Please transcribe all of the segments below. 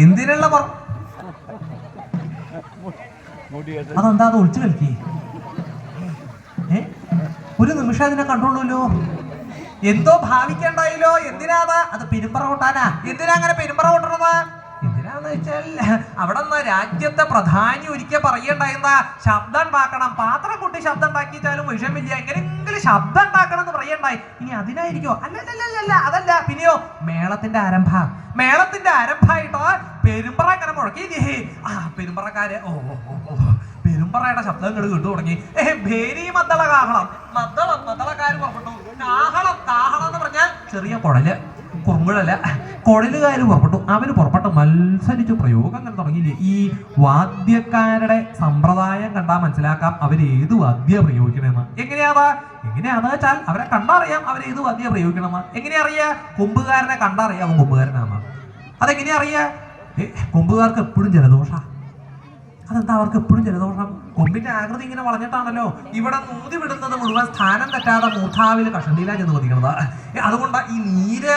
എന്തിനുള്ള അതെന്താ അത് ഒളിച്ചു കളിക്കി? ഒരു നിമിഷം അതിനെ കണ്ടോളൂല്ലോ, എന്തോ ഭാവിക്കണ്ടായില്ലോ. എന്തിനാ അത് പെരുമ്പറ കൊട്ടാനാ? എന്തിനാ അങ്ങനെ പെരുമ്പറ കൊട്ടണത്? എന്തിനാന്ന് വെച്ചാൽ അവിടെ നിന്ന് രാജ്യത്തെ പ്രധാനി ഒരിക്കൽ പറയണ്ടായിരുന്ന ശബ്ദം ഉണ്ടാക്കണം, പാത്രം കൂട്ടി ശബ്ദം ഉണ്ടാക്കിച്ചാലും വിഷമില്ല, എങ്ങനെയെങ്കിലും ശബ്ദം ഉണ്ടാക്കണം എന്ന് പറയണ്ടായി. ഇനി അതിനായിരിക്കോ? അല്ലല്ലല്ല, അതല്ല. പിന്നെയോ മേളത്തിന്റെ ആരംഭമായിട്ടോ പെരുമ്പറ അങ്ങനെ മുഴക്കിയില്ലേ? പെരുമ്പറക്കാര് പെരുമ്പറയുടെ ശബ്ദങ്ങൾ കേട്ടു തുടങ്ങി. ഭേരി മദ്ദള കാഹളം, മദ്ദളക്കാര് പുറപ്പെട്ടു. കാഹളം എന്ന് പറഞ്ഞാൽ ചെറിയ കുറുങ്കുഴല, കുഴലുകാര് പുറപ്പെട്ടു. അവര് പുറപ്പെട്ട് മത്സരിച്ച് പ്രയോഗങ്ങൾ തുടങ്ങിയില്ലേ? ഈ വാദ്യക്കാരുടെ സമ്പ്രദായം കണ്ടാൽ മനസ്സിലാക്കാം അവരേത് വാദ്യ പ്രയോഗിക്കണമെന്ന്. എങ്ങനെയാന്ന് വെച്ചാൽ അവരെ കണ്ടറിയാം അവരേത് വാദ്യ പ്രയോഗിക്കണമെന്ന്. എങ്ങനെയാ അറിയാ? കൊമ്പുകാരനെ കണ്ടറിയാം അവൻ കൊമ്പുകാരനാണ്. അതെങ്ങനെയാ അറിയാ? കൊമ്പുകാർക്ക് എപ്പോഴും ജലദോഷ. അതെന്താ അവർക്ക് എപ്പോഴും ജലദോഷം? കൊമ്പിന്റെ ആകൃതി ഇങ്ങനെ വളഞ്ഞിട്ടാണല്ലോ. ഇവിടെ നൂതി വിടുന്നത് മുഴുവൻ സ്ഥാനം തെറ്റാതെ മൂർധാവിൽ കഷണ്ടിയിലാ ചെന്ന് പതിക്കണത്. അതുകൊണ്ട് ഈ നീര്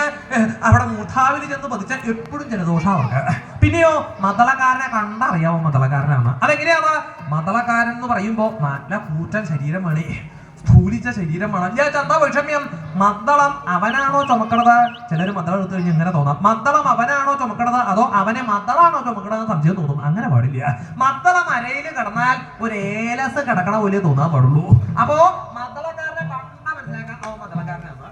അവിടെ മൂർധാവിൽ ചെന്ന് പതിച്ചാൽ എപ്പോഴും ജലദോഷം അവർക്ക്. പിന്നെയോ മദ്ദളക്കാരനെ കണ്ടറിയാവോ മദ്ദളക്കാരനാണ്. അതെങ്ങനെയാണ്? മദ്ദളക്കാരൻ എന്ന് പറയുമ്പോ നല്ല കൂറ്റൻ ശരീരം വേണേ, സ്ഥൂലിച്ച ശരീരമാണ്. എന്താ വൈഷമ്യം? മദ്ദളം അവനാണോ ചുമക്കണത്? ചിലര് മദ്ദളം എടുത്തു കഴിഞ്ഞാൽ ഇങ്ങനെ തോന്നാം, മദ്ദളം അവനാണോ ചുമക്കണത് അതോ അവനെ മദ്ദളാണോ ചുമക്കണത് സംശയം തോന്നും. അങ്ങനെ പാടില്ല. മദ്ദളം അരയിൽ കിടന്നാൽ ഒരു ഏലസ് കിടക്കണ പോലെ തോന്നാൻ പാടുള്ളൂ. അപ്പോ മദ്ദളക്കാരനെ കണ്ട മനസ്സിലാക്കാൻ മദ്ദളക്കാരനാണ്.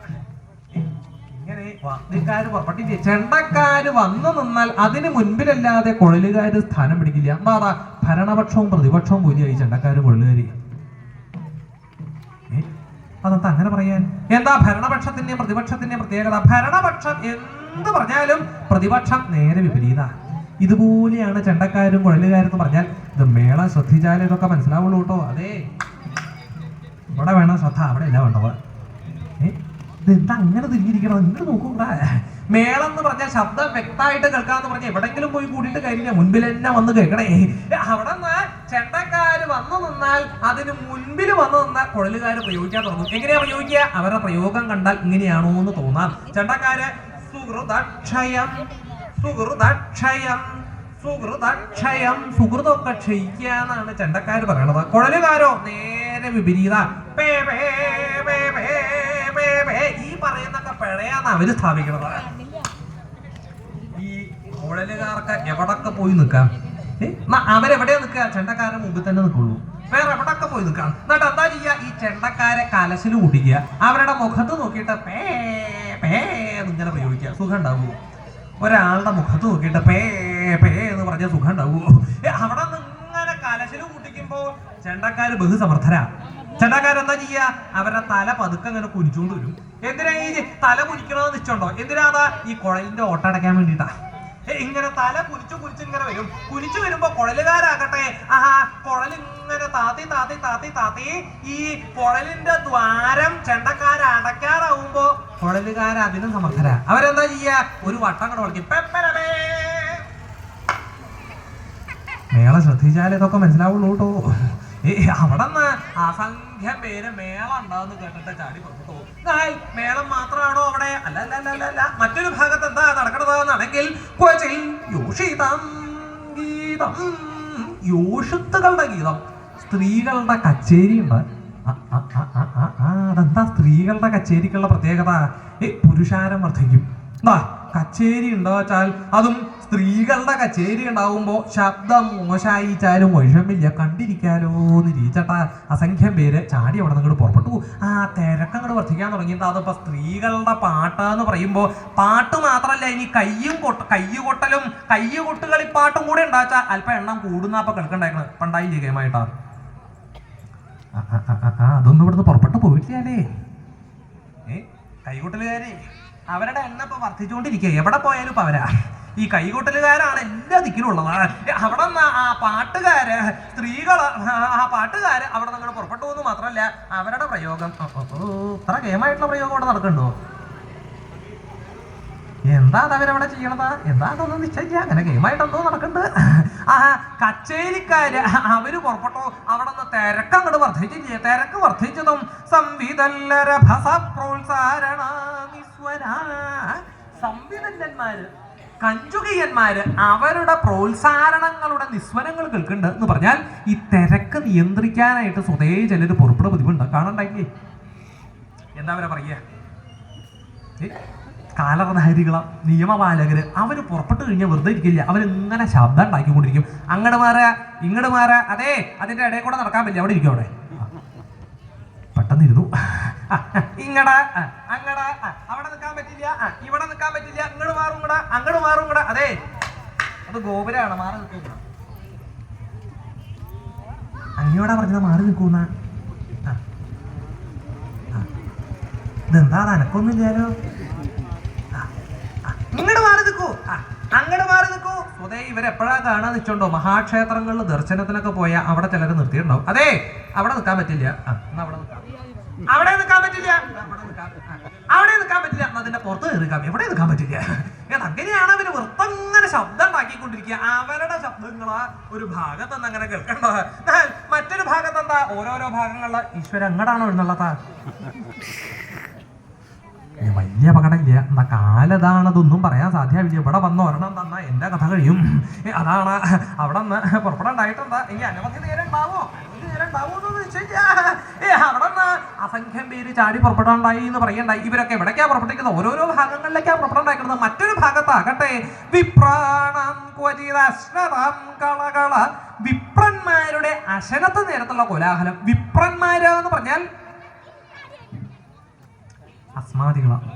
ഇങ്ങനെ വാദ്യക്കാര് പുറപ്പെട്ടില്ലേ? ചെണ്ടക്കാര് വന്നു നിന്നാൽ അതിന് മുൻപിലല്ലാതെ കുഴലുകാര് സ്ഥാനം പിടിക്കില്ല. എന്താ ഭരണപക്ഷവും പ്രതിപക്ഷവും പോലെയായി ചെണ്ടക്കാരും കുഴലുകാരി. അതെന്താ അങ്ങനെ പറയാൻ? എന്താ ഭരണപക്ഷത്തിന്റെയും പ്രതിപക്ഷത്തിന്റെയും പ്രത്യേകത? ഭരണപക്ഷം എന്ത് പറഞ്ഞാലും പ്രതിപക്ഷം നേരെ വിപരീത. ഇതുപോലെയാണ് ചെണ്ടക്കാരും കുഴലുകാരും എന്ന് പറഞ്ഞാൽ. ഇത് മേള ശ്രദ്ധിച്ചാലേ ഇതൊക്കെ മനസ്സിലാവുള്ളൂ കേട്ടോ. അതെ, ഇവിടെ വേണം ശ്രദ്ധ, അവിടെ അല്ല വേണ്ടത്. ഇതെന്താ അങ്ങനെ തിരിഞ്ഞിരിക്കണം? നിങ്ങൾ നോക്കൂടാ. മേളം എന്ന് പറഞ്ഞാൽ ശബ്ദം വ്യക്തമായിട്ട് കേൾക്കാന്ന് പറഞ്ഞാൽ എവിടെങ്കിലും പോയി കൂടിയിട്ട് കഴിഞ്ഞാൽ മുൻപിൽ തന്നെ വന്ന് കേൾക്കണേ. അവിടെ നിന്ന് ചെണ്ടക്കാര് വന്നു നിന്നാൽ അതിന് മുൻപിൽ വന്നു നിന്നാൽ കുഴലുകാര് പ്രയോഗിക്കാൻ തുടങ്ങും. എങ്ങനെയാ പ്രയോഗിക്കുക? അവരുടെ പ്രയോഗം കണ്ടാൽ ഇങ്ങനെയാണോ എന്ന് തോന്നാം. ചെണ്ടക്കാര് സുഹൃതക്ഷയം സുഹൃതൊക്കെ ക്ഷയിക്കുക എന്നാണ് ചെണ്ടക്കാര് പറയണത്. കുഴലുകാരോ നേരെ വിപരീത. ഈ പറയുന്നൊക്കെ പിഴയാന്ന് അവര് സ്ഥാപിക്കണത്. ഈ കുഴലുകാർക്ക് എവിടൊക്കെ പോയി നിൽക്കാം? അവരെവിടെയാ നിൽക്കുക? ചെണ്ടക്കാരൻ മുമ്പിൽ തന്നെ നിൽക്കുള്ളൂ, വേറെ എവിടൊക്കെ പോയി നിൽക്കാം. എന്നിട്ട് എന്താ ചെയ്യുക? ഈ ചെണ്ടക്കാരെ കലശിൽ കൂട്ടിക്കുക, അവരുടെ മുഖത്ത് നോക്കിയിട്ട് പേ എന്നിങ്ങനെ പ്രയോഗിക്കുക. സുഖം ഉണ്ടാവുമോ? ഒരാളുടെ മുഖത്ത് നോക്കിയിട്ട് പേ എന്ന് പറഞ്ഞാൽ സുഖം ഉണ്ടാവുമോ? അവിടെ നിന്ന് ഇങ്ങനെ കലശിൽ കൂട്ടിക്കുമ്പോ ചെണ്ടക്കാര് ബഹുസമർത്ഥരാ. ചെണ്ടക്കാരെന്താ ചെയ്യുക? അവരുടെ തല പതുക്കെ അങ്ങനെ കുനിച്ചുകൊണ്ട് വരും. എന്തിനാ ഈ തല കുനിക്കണമെന്ന് നിശ്ചയുണ്ടോ? എന്തിനാ? ഈ കുഴലിന്റെ ഓട്ടടയ്ക്കാൻ വേണ്ടിയിട്ടാ. ഇങ്ങനെ തല കുനിച്ച് ഇങ്ങനെ വരും. കുനിച്ചു വരുമ്പോ കുഴലുകാരാകട്ടെ കുഴലിങ്ങനെ താത്തി ഈ കുഴലിന്റെ ദ്വാരം ചെണ്ടക്കാര് അടയ്ക്കാറാവുമ്പോ കുഴലുകാര് അതിനും സമർത്ഥരാ. അവരെന്താ ചെയ്യാ? ഒരു വട്ടം കൂടെ വളക്കും. മേള ശ്രദ്ധിച്ചാലേ ഇതൊക്കെ മനസ്സിലാവുള്ളൂ കേട്ടോ. അവിടെ നിന്ന് അസംഖ്യം പേര് മേളം ഉണ്ടാവുന്ന കേട്ടിട്ട് ചാടി പുറത്തു. മേളം മാത്രമാണോ അവിടെ? അല്ല. മറ്റൊരു ഭാഗത്ത് എന്താ നടക്കണതെന്നാണെങ്കിൽ യോഷിത്തുകളുടെ ഗീതം, സ്ത്രീകളുടെ കച്ചേരി ഉണ്ട്. അതെന്താ സ്ത്രീകളുടെ കച്ചേരിക്കുള്ള പ്രത്യേകത? പുരുഷാരം വർദ്ധിക്കും. കച്ചേരി ഉണ്ടോ വെച്ചാൽ അതും സ്ത്രീകളുടെ കച്ചേരി ഉണ്ടാവുമ്പോ ശബ്ദം മോശമായിച്ചാലും വിഷമില്ല, കണ്ടിരിക്കാലോ എന്ന് ഇരിച്ചട്ട അസംഖ്യം പേര് ചാടി അവിടെ നിന്ന് പുറപ്പെട്ടു. തിരക്കങ്ങോട് വർദ്ധിക്കാൻ തുടങ്ങിയിട്ട് അതിപ്പോ സ്ത്രീകളുടെ പാട്ട് എന്ന് പറയുമ്പോ പാട്ട് മാത്രല്ല, ഇനി കയ്യുകൊട്ടലും കയ്യുകൊട്ടുകളിപ്പാട്ടും കൂടെ ഉണ്ടാച്ചാൽ അല്പം എണ്ണം കൂടുന്ന അപ്പൊ കേൾക്കണ്ടായിരുന്നു. പണ്ടായി ഗെയിമായിട്ടാ. അതൊന്നും ഇവിടുന്ന് പുറപ്പെട്ടു പോയിട്ടില്ലേ? കൈകൊട്ടലുകാരെ അവരുടെ എണ്ണം ഇപ്പൊ വർദ്ധിച്ചുകൊണ്ടിരിക്കുക. എവിടെ പോയാലും ഇപ്പൊ അവരാ. ഈ കൈകൊട്ടലുകാരാണ് എല്ലാ ദിക്കിലുള്ളത്. അവിടെ നിന്ന് പാട്ടുകാര് അവിടെ നിന്ന് പുറപ്പെട്ടു എന്ന് മാത്രമല്ല അവരുടെ പ്രയോഗം ഇത്ര ഗെയിമായിട്ടുള്ള പ്രയോഗം അവിടെ നടക്കണ്ടോ? എന്താ അവരവിടെ ചെയ്യണത്? എന്താ അതൊന്നും നിശ്ചയിച്ച അങ്ങനെ ഗെയിമായിട്ടെന്തോ നടക്കണ്ട്. കച്ചേരിക്കാര് അവര് പുറപ്പെട്ടു. അവിടെ നിന്ന് തിരക്കങ്ങോട്ട് വർദ്ധിച്ചില്ലേ? തിരക്ക് വർദ്ധിച്ചതും സംവിധല്ലന്മാര് കഞ്ചുകിയന്മാര് അവരുടെ പ്രോത്സാഹനങ്ങളുടെ നിസ്വനങ്ങൾ കേൾക്കുന്നുണ്ട് എന്ന് പറഞ്ഞാൽ ഈ തിരക്ക് നിയന്ത്രിക്കാനായിട്ട് സ്വതേ ചിലര് പുറപ്പെടുന്ന പതിവുണ്ട്. കാണണ്ടായില്ലേ? എന്താ അവരെ പറയുക? കാലർധാരികള നിയമപാലകര് അവര് പുറപ്പെട്ടു കഴിഞ്ഞാൽ വെറുതെ ഇരിക്കില്ല, അവരിങ്ങനെ ശബ്ദം ഉണ്ടാക്കിക്കൊണ്ടിരിക്കും. അങ്ങോട്ട് മാറുക, അതെ അതിന്റെ ഇടയിൽ കൂടെ നടക്കാൻ പറ്റില്ല, അവിടെ ഇരിക്കും. അവിടെ പെട്ടെന്നിരുന്നു. ഇങ്ങട അവിടെ നിൽക്കാൻ പറ്റില്ല, ഇവിടെ നിൽക്കാൻ പറ്റില്ല, അങ്ങോട്ട് മാറും കൂടെ. അതെ അത് ഗോപുരാണ്, മാറി നിൽക്കുന്ന. അങ്ങയോടാ പറഞ്ഞത് മാറി നിൽക്കുന്ന. ഇതെന്താ അനക്കൊന്നുമില്ലാലോ? ഇങ്ങോട്ട് മാറി നിൽക്കൂ. സ്വതേ ഇവരെപ്പോഴാ കാണാൻ നിൽച്ചോണ്ടോ? മഹാക്ഷേത്രങ്ങളിൽ ദർശനത്തിനൊക്കെ പോയാൽ അവിടെ ചിലർ നിർത്തിയിട്ടുണ്ടാവും. അതെ അവിടെ നിൽക്കാൻ പറ്റില്ല, എന്നാ അവിടെ നിൽക്കാൻ പറ്റില്ല, അതിന്റെ പുറത്ത് കയറിക്കാം, എവിടെ നിൽക്കാൻ പറ്റില്ല. അങ്ങനെയാണ് അവര് വൃത്തങ്ങനെ ശബ്ദം ഉണ്ടാക്കിക്കൊണ്ടിരിക്കുക. അവരുടെ ശബ്ദങ്ങളാ ഒരു ഭാഗത്തെന്ന് അങ്ങനെ കേൾക്കണ്ടോ? മറ്റൊരു ഭാഗത്തെന്താ ഓരോരോ ഭാഗങ്ങളില് ഈശ്വര അങ്ങടാണോ എന്നുള്ളതാ. വലിയ അപകടമില്ല, എന്താ കാലതാണതൊന്നും പറയാൻ സാധ്യമില്ല. ഇവിടെ വന്ന് ഒരെണ്ണം തന്നാ എന്റെ കഥ കഴിയും. അതാണ് അവിടെ നിന്ന് പുറപ്പെടാണ്ടായിട്ടെന്താ ഇനി അനവധി നേരം ഉണ്ടാവോ എന്ന് വെച്ചില്ല. അവിടെ നിന്ന് അസംഖ്യം പേര് ചാടി പുറപ്പെടാണ്ടായി എന്ന് പറയണ്ടായി. ഇവരൊക്കെ എവിടേക്കാ പുറപ്പെട്ടിരിക്കുന്നത്? ഓരോരോ ഭാഗങ്ങളിലേക്കാ പുറപ്പെടാണ്ടായിരിക്കുന്നത്. മറ്റൊരു ഭാഗത്താകട്ടെ വിപ്രാണം കളകള, വിപ്രന്മാരുടെ അശനത്ത് നേരത്തുള്ള കോലാഹലം. വിപ്രന്മാര് എന്ന് പറഞ്ഞാൽ അസ്മാദികളാണ്,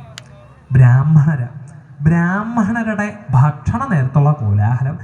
ബ്രാഹ്മണരുടെ ഭക്ഷണ നേരത്തുള്ള കോലാഹലം.